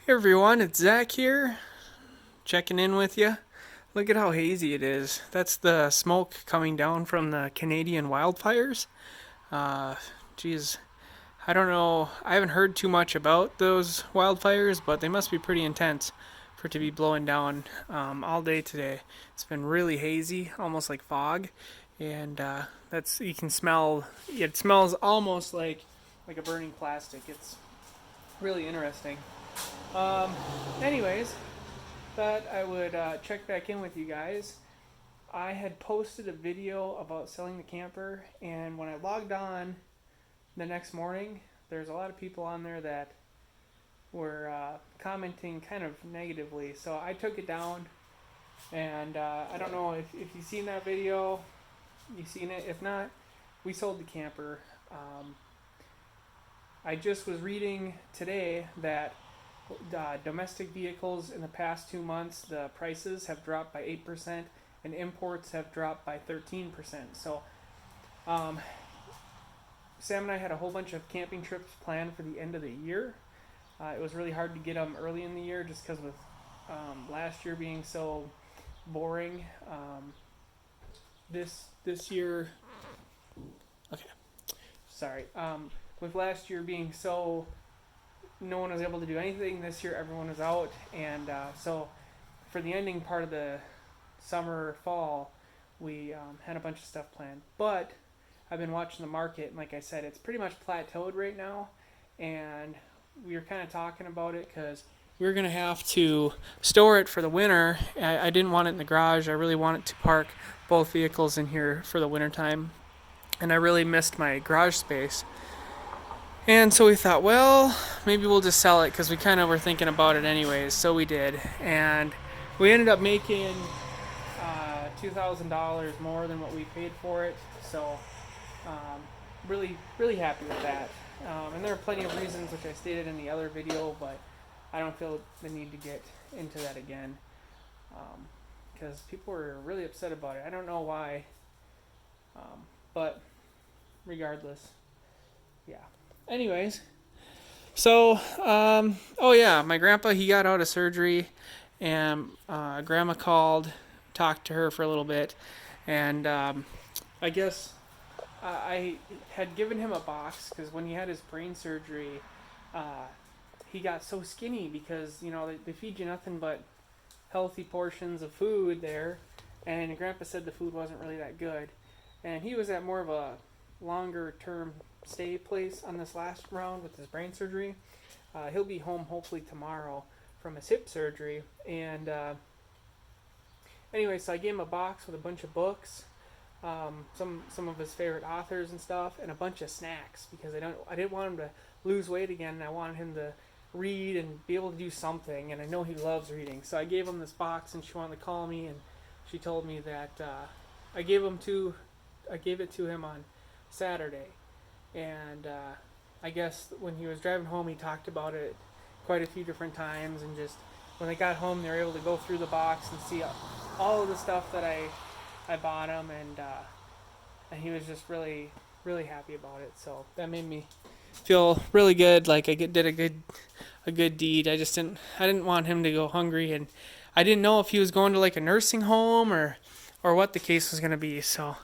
Hey everyone, it's Zach here, checking in with you. Look at how hazy it is. That's the smoke coming down from the Canadian wildfires. Uh, Geez, I don't know. I haven't heard too much about those wildfires, but they must be pretty intense for it to be blowing down all day today. It's been really hazy, almost like fog, and that's you can smell. It smells almost like a burning plastic. It's really interesting. Um, Anyways, thought I would check back in with you guys. I had posted a video about selling the camper, and when I logged on the next morning, there's a lot of people on there that were commenting kind of negatively. So I took it down, and I don't know if you've seen that video. You've seen it. If not, we sold the camper. I just was reading today that domestic vehicles in the past 2 months, the prices have dropped by 8%, and imports have dropped by 13%. So, um, Sam and I had a whole bunch of camping trips planned for the end of the year. It was really hard to get them early in the year just because with last year being so boring. This year, okay, sorry. With last year being so no one was able to do anything. This year, everyone was out, and so for the ending part of the summer, fall, we had a bunch of stuff planned. But I've been watching the market, and like I said, it's pretty much plateaued right now, and we were kind of talking about it because we were gonna have to store it for the winter. I didn't want it in the garage. I really wanted to park both vehicles in here for the winter time, and I really missed my garage space. And so we thought, well, maybe we'll just sell it because we kind of were thinking about it anyways. So we did, and we ended up making $2,000 more than what we paid for it. So really, really happy with that. And there are plenty of reasons which I stated in the other video, but I don't feel the need to get into that again because people were really upset about it. I don't know why, but regardless, yeah. Anyways, so oh yeah, my grandpa, he got out of surgery, and grandma called, talked to her for a little bit, and I guess I had given him a box because when he had his brain surgery, he got so skinny because they feed you nothing but healthy portions of food there, and grandpa said the food wasn't really that good, and he was at more of a longer term stay place on this last round with his brain surgery. He'll be home hopefully tomorrow from his hip surgery. And anyway, so I gave him a box with a bunch of books, some of his favorite authors and stuff, and a bunch of snacks because I didn't want him to lose weight again, and I wanted him to read and be able to do something. And I know he loves reading, so I gave him this box, and she wanted to call me, and she told me that I gave it to him on Saturday. And I guess when he was driving home, he talked about it quite a few different times. And just when they got home, they were able to go through the box and see all of the stuff that I bought him, and he was just really, really happy about it. So that made me feel really good, like I did a good deed. I didn't want him to go hungry, and I didn't know if he was going to like a nursing home or what the case was going to be. So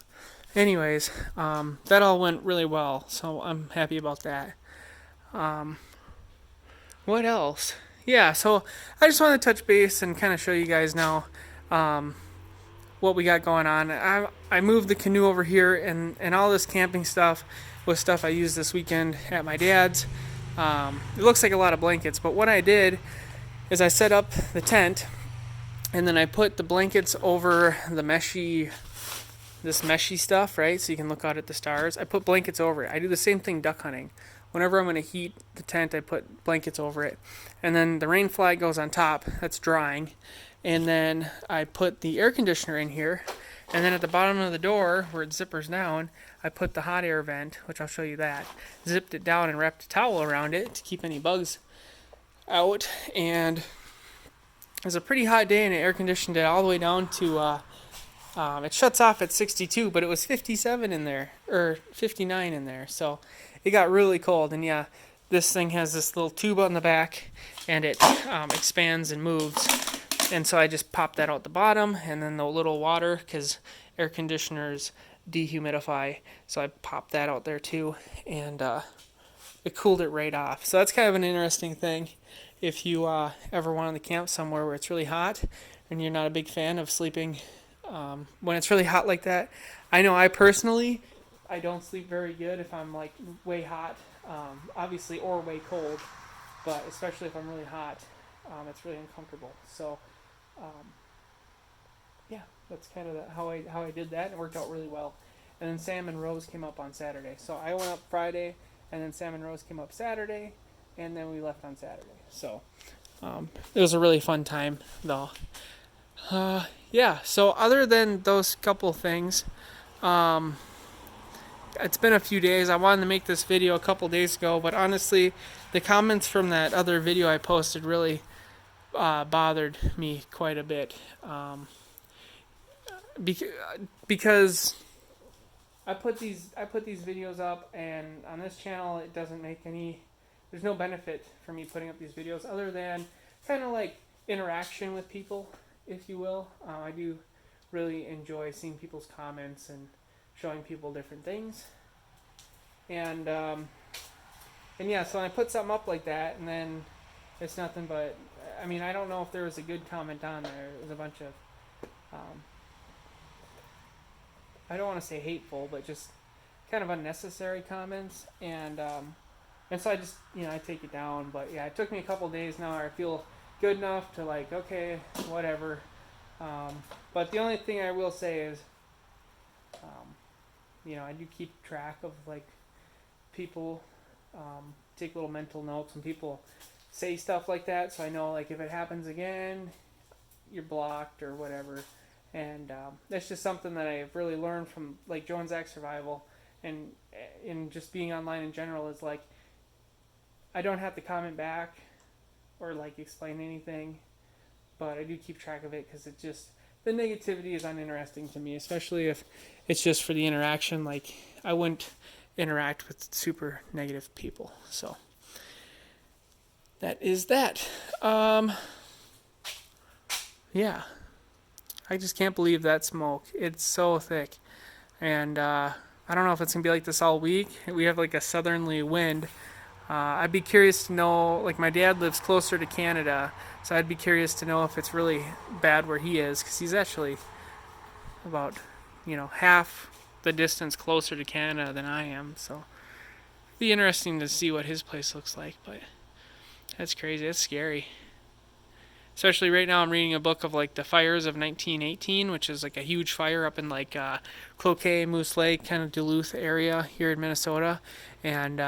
anyways, that all went really well, so I'm happy about that. What else? Yeah, so I just want to touch base and kind of show you guys now what we got going on. I moved the canoe over here, and all this camping stuff was stuff I used this weekend at my dad's. It looks like a lot of blankets, but what I did is I set up the tent, and then I put the blankets over the this meshy stuff, right? So you can look out at the stars. I put blankets over it. I do the same thing duck hunting. Whenever I'm going to heat the tent, I put blankets over it. And then the rain fly goes on top. That's drying. And then I put the air conditioner in here. And then at the bottom of the door, where it zippers down, I put the hot air vent, which I'll show you that. Zipped it down and wrapped a towel around it to keep any bugs out. And it was a pretty hot day, and it air conditioned it all the way down to it shuts off at 62, but it was 57 in there, or 59 in there, so it got really cold. And yeah, this thing has this little tube on the back, and it expands and moves. And so I just popped that out the bottom, and then the little water, because air conditioners dehumidify, so I popped that out there too, and it cooled it right off. So that's kind of an interesting thing if you ever wanted to camp somewhere where it's really hot and you're not a big fan of sleeping when it's really hot like that. I know I personally, I don't sleep very good if I'm like way hot, obviously, or way cold, but especially if I'm really hot, it's really uncomfortable. So yeah, that's kind of how I did that, and it worked out really well. And then Sam and Rose came up on Saturday. So I went up Friday, and then Sam and Rose came up Saturday, and then we left on Saturday. So it was a really fun time, though. Yeah, so other than those couple things, it's been a few days. I wanted to make this video a couple days ago, but honestly, the comments from that other video I posted really bothered me quite a bit. Because I put these videos up, and on this channel it doesn't make any. There's no benefit for me putting up these videos other than kind of like interaction with people, if you will. I do really enjoy seeing people's comments and showing people different things. And yeah, so I put something up like that, and then it's nothing but. I mean, I don't know if there was a good comment on there. It was a bunch of. I don't want to say hateful, but just kind of unnecessary comments, and so I just, I take it down. But yeah, it took me a couple days now. I feel good enough to like, okay, whatever. But the only thing I will say is, I do keep track of like people, take little mental notes when people say stuff like that, so I know like if it happens again, you're blocked or whatever. And that's just something that I've really learned from like Joe and Zach Survival, and in just being online in general, is like I don't have to comment back or like explain anything, but I do keep track of it because it just, the negativity is uninteresting to me, especially if it's just for the interaction. Like I wouldn't interact with super negative people. So that is that. Yeah. I just can't believe that smoke. It's so thick. And I don't know if it's going to be like this all week. We have like a southerly wind. I'd be curious to know, like my dad lives closer to Canada, so I'd be curious to know if it's really bad where he is, because he's actually about, half the distance closer to Canada than I am. So it'd be interesting to see what his place looks like, but that's crazy. That's scary. Especially right now, I'm reading a book of like the fires of 1918, which is like a huge fire up in like Cloquet, Moose Lake, kind of Duluth area here in Minnesota. And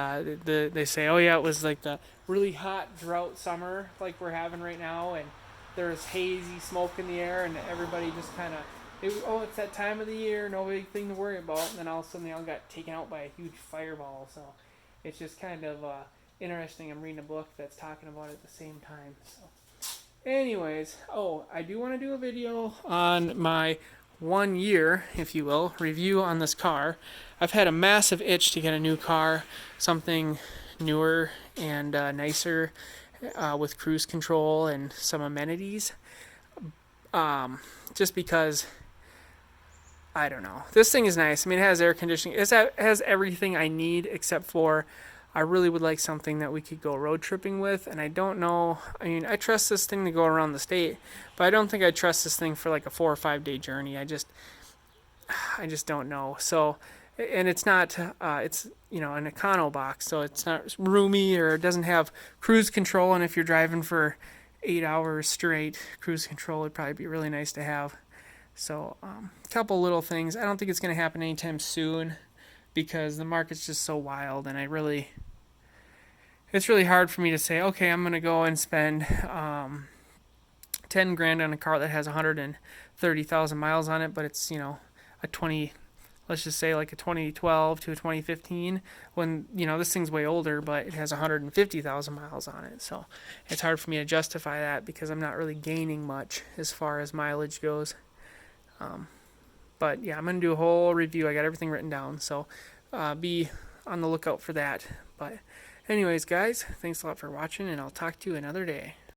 they say, oh yeah, it was like the really hot drought summer like we're having right now, and there's hazy smoke in the air, and everybody just kind of, it's that time of the year, no big thing to worry about. And then all of a sudden they all got taken out by a huge fireball. So it's just kind of interesting. I'm reading a book that's talking about it at the same time. So. Anyways, I do want to do a video on my 1 year, if you will, review on this car. I've had a massive itch to get a new car, something newer and nicer, with cruise control and some amenities. Just because, I don't know. This thing is nice. I mean, it has air conditioning. It has everything I need except for I really would like something that we could go road tripping with, and I don't know. I mean, I trust this thing to go around the state, but I don't think I trust this thing for like a 4 or 5 day journey. I just don't know. So, and it's not, it's, an Econo box, so it's not roomy, or it doesn't have cruise control, and if you're driving for 8 hours straight, cruise control would probably be really nice to have. So, a couple little things. I don't think it's going to happen anytime soon, because the market's just so wild, and it's really hard for me to say, okay, I'm going to go and spend $10,000 on a car that has 130,000 miles on it, but it's, let's just say like a 2012 to a 2015, when, this thing's way older, but it has 150,000 miles on it. So it's hard for me to justify that because I'm not really gaining much as far as mileage goes. But yeah, I'm going to do a whole review. I got everything written down, so be on the lookout for that. But Anyways, guys, thanks a lot for watching, and I'll talk to you another day.